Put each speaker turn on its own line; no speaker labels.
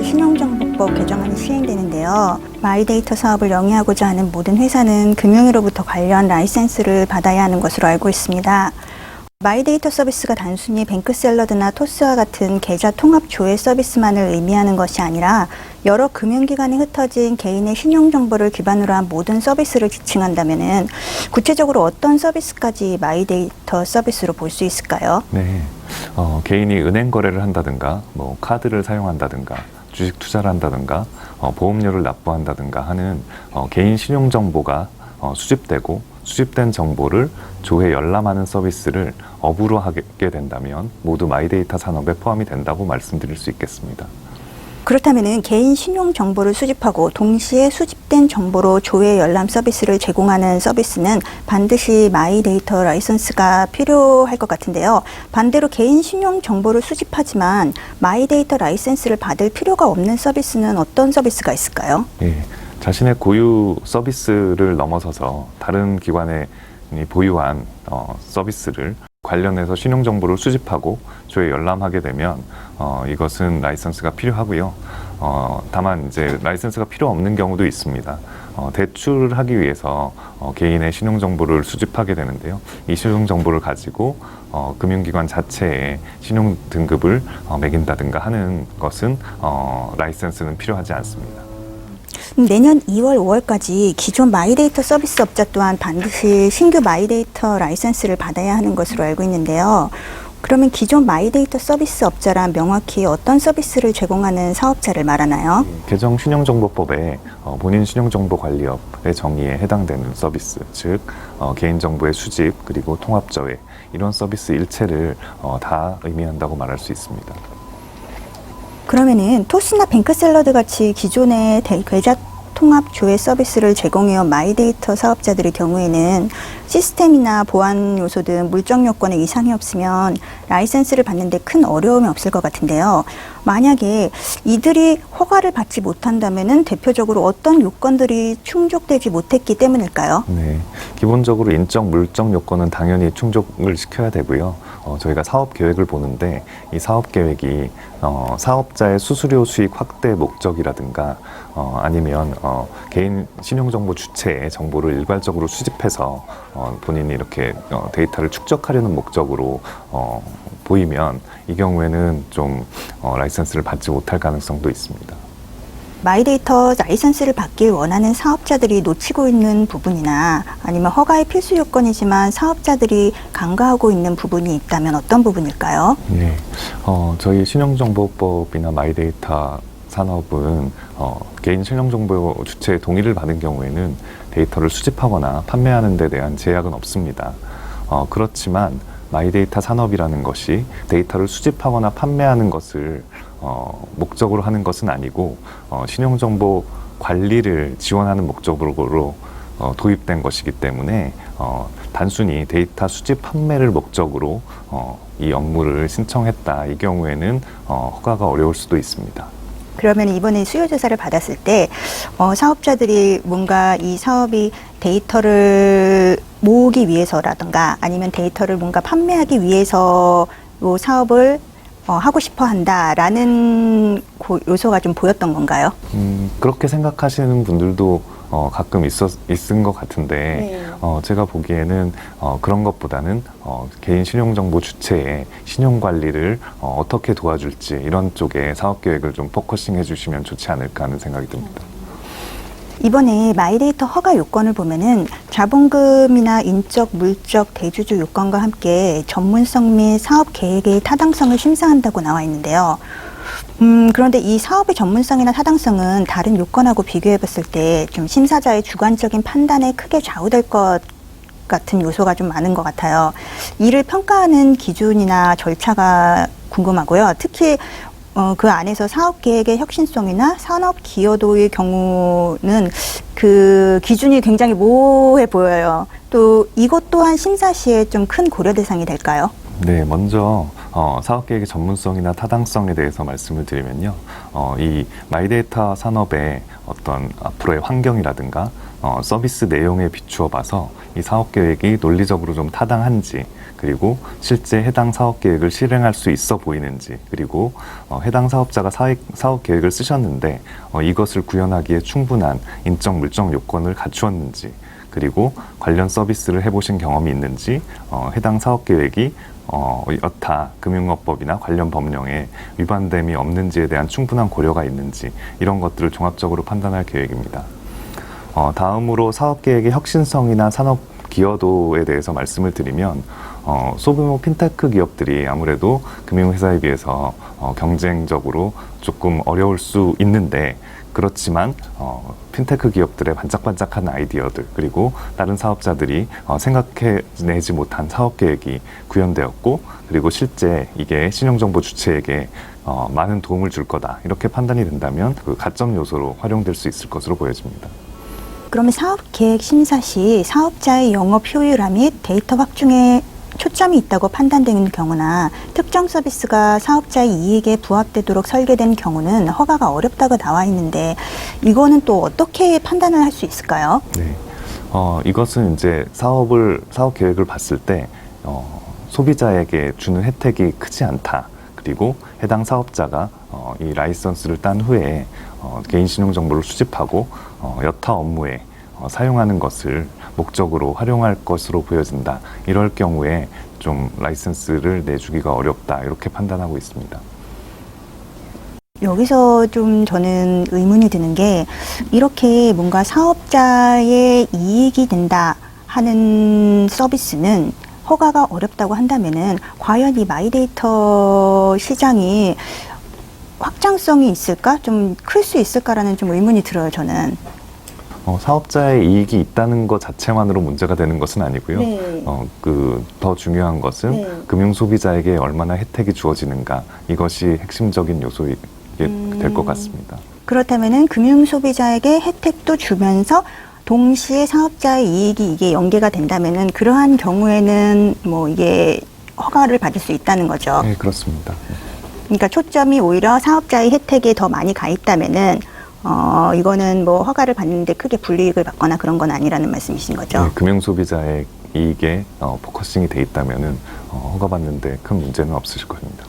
신용정보법 개정안이 시행되는데요. 마이데이터 사업을 영위하고자 하는 모든 회사는 금융위로부터 관련 라이센스를 받아야 하는 것으로 알고 있습니다. 마이데이터 서비스가 단순히 뱅크샐러드나 토스와 같은 계좌 통합 조회 서비스만을 의미하는 것이 아니라 여러 금융기관에 흩어진 개인의 신용정보를 기반으로 한 모든 서비스를 지칭한다면 구체적으로 어떤 서비스까지 마이데이터 서비스로 볼 수 있을까요?
네, 개인이 은행 거래를 한다든가, 카드를 사용한다든가, 주식 투자를 한다든가, 보험료를 납부한다든가 하는 개인 신용정보가 수집되고 수집된 정보를 조회 열람하는 서비스를 업으로 하게 된다면 모두 마이데이터 산업에 포함이 된다고 말씀드릴 수 있겠습니다.
그렇다면 개인 신용 정보를 수집하고 동시에 수집된 정보로 조회 열람 서비스를 제공하는 서비스는 반드시 마이데이터 라이선스가 필요할 것 같은데요. 반대로 개인 신용 정보를 수집하지만 마이데이터 라이선스를 받을 필요가 없는 서비스는 어떤 서비스가 있을까요?
예, 자신의 고유 서비스를 넘어서서 다른 기관에 보유한 서비스를 관련해서 신용정보를 수집하고 조회 열람하게 되면 이것은 라이선스가 필요하고요. 다만 이제 라이선스가 필요 없는 경우도 있습니다. 대출을 하기 위해서 개인의 신용정보를 수집하게 되는데요. 이 신용정보를 가지고 금융기관 자체에 신용 등급을 매긴다든가 하는 것은 라이선스는 필요하지 않습니다.
내년 2월, 5월까지 기존 마이데이터 서비스 업자 또한 반드시 신규 마이데이터 라이선스를 받아야 하는 것으로 알고 있는데요. 그러면 기존 마이데이터 서비스 업자란 명확히 어떤 서비스를 제공하는 사업자를 말하나요?
개정 신용정보법에 본인 신용정보관리업의 정의에 해당되는 서비스, 즉 개인정보의 수집 그리고 통합조회 이런 서비스 일체를 다 의미한다고 말할 수 있습니다.
그러면은 토스나 뱅크샐러드 같이 기존의 계좌 통합 조회 서비스를 제공해온 마이데이터 사업자들의 경우에는 시스템이나 보안 요소 등 물적 요건에 이상이 없으면 라이센스를 받는데 큰 어려움이 없을 것 같은데요. 만약에 이들이 허가를 받지 못한다면은 대표적으로 어떤 요건들이 충족되지 못했기 때문일까요?
네, 기본적으로 인적, 물적 요건은 당연히 충족을 시켜야 되고요. 저희가 사업 계획을 보는데 이 사업 계획이 사업자의 수수료 수익 확대 목적이라든가 아니면 개인 신용정보 주체의 정보를 일괄적으로 수집해서 본인이 이렇게 데이터를 축적하려는 목적으로 보이면 이 경우에는 좀 라이선스를 받지 못할 가능성도 있습니다.
마이데이터 라이선스를 받길 원하는 사업자들이 놓치고 있는 부분이나 아니면 허가의 필수 요건이지만 사업자들이 간과하고 있는 부분이 있다면 어떤 부분일까요?
네, 저희 신용정보법이나 마이데이터 산업은 개인 신용정보 주체의 동의를 받은 경우에는 데이터를 수집하거나 판매하는 데 대한 제약은 없습니다. 그렇지만 마이데이터 산업이라는 것이 데이터를 수집하거나 판매하는 것을 목적으로 하는 것은 아니고 신용정보 관리를 지원하는 목적으로 도입된 것이기 때문에 단순히 데이터 수집 판매를 목적으로 이 업무를 신청했다. 이 경우에는 허가가 어려울 수도 있습니다.
그러면 이번에 수요조사를 받았을 때 사업자들이 뭔가 이 사업이 데이터를 모으기 위해서라든가 아니면 데이터를 뭔가 판매하기 위해서 이 사업을 하고 싶어 한다라는 요소가 좀 보였던 건가요?
그렇게 생각하시는 분들도 가끔 있은 것 같은데
네.
제가 보기에는 그런 것보다는 개인 신용정보 주체의 신용관리를 어떻게 도와줄지 이런 쪽에 사업계획을 좀 포커싱 해주시면 좋지 않을까 하는 생각이 듭니다.
이번에 마이데이터 허가 요건을 보면은 자본금이나 인적, 물적, 대주주 요건과 함께 전문성 및 사업 계획의 타당성을 심사한다고 나와 있는데요. 그런데 이 사업의 전문성이나 타당성은 다른 요건하고 비교해 봤을 때 좀 심사자의 주관적인 판단에 크게 좌우될 것 같은 요소가 좀 많은 것 같아요. 이를 평가하는 기준이나 절차가 궁금하고요. 특히 그 안에서 사업 계획의 혁신성이나 산업 기여도의 경우는 그 기준이 굉장히 모호해 보여요. 또 이것 또한 심사 시에 좀 큰 고려 대상이 될까요?
네, 먼저 사업계획의 전문성이나 타당성에 대해서 말씀을 드리면요. 이 마이데이터 산업의 어떤 앞으로의 환경이라든가 서비스 내용에 비추어 봐서 이 사업 계획이 논리적으로 좀 타당한지, 그리고 실제 해당 사업 계획을 실행할 수 있어 보이는지, 그리고 해당 사업자가 사업 계획을 쓰셨는데 이것을 구현하기에 충분한 인적 물적 요건을 갖추었는지, 그리고 관련 서비스를 해보신 경험이 있는지, 해당 사업 계획이 여타 금융업법이나 관련 법령에 위반됨이 없는지에 대한 충분한 고려가 있는지, 이런 것들을 종합적으로 판단할 계획입니다. 다음으로 사업 계획의 혁신성이나 산업 기여도에 대해서 말씀을 드리면, 소규모 핀테크 기업들이 아무래도 금융회사에 비해서 경쟁적으로 조금 어려울 수 있는데, 그렇지만 핀테크 기업들의 반짝반짝한 아이디어들, 그리고 다른 사업자들이 생각해내지 못한 사업 계획이 구현되었고, 그리고 실제 이게 신용정보 주체에게 많은 도움을 줄 거다, 이렇게 판단이 된다면 그 가점 요소로 활용될 수 있을 것으로 보여집니다.
그러면 사업계획 심사 시 사업자의 영업 효율화 및 데이터 확충에 초점이 있다고 판단되는 경우나 특정 서비스가 사업자의 이익에 부합되도록 설계된 경우는 허가가 어렵다고 나와 있는데, 이거는 또 어떻게 판단을 할 수 있을까요?
네. 이것은 이제 사업 계획을 봤을 때 소비자에게 주는 혜택이 크지 않다. 그리고 해당 사업자가 이 라이선스를 딴 후에 개인 신용 정보를 수집하고 여타 업무에 사용하는 것을 목적으로 활용할 것으로 보여진다. 이럴 경우에 좀 라이선스를 내주기가 어렵다, 이렇게 판단하고 있습니다.
여기서 좀 저는 의문이 드는 게, 이렇게 뭔가 사업자의 이익이 된다 하는 서비스는 허가가 어렵다고 한다면은 과연 이 마이데이터 시장이 확장성이 있을까? 좀 클 수 있을까라는 좀 의문이 들어요, 저는.
사업자의 이익이 있다는 것 자체만으로 문제가 되는 것은 아니고요.
네.
더 중요한 것은
네.
금융 소비자에게 얼마나 혜택이 주어지는가, 이것이 핵심적인 요소이 될 것 같습니다.
그렇다면은 금융 소비자에게 혜택도 주면서 동시에 사업자의 이익이 이게 연계가 된다면은, 그러한 경우에는 뭐 이게 허가를 받을 수 있다는 거죠.
네, 그렇습니다.
그러니까 초점이 오히려 사업자의 혜택에 더 많이 가 있다면은 이거는 뭐 허가를 받는데 크게 불이익을 받거나 그런 건 아니라는 말씀이신 거죠.
네, 금융 소비자의 이익에 포커싱이 돼 있다면은 허가받는데 큰 문제는 없으실 겁니다.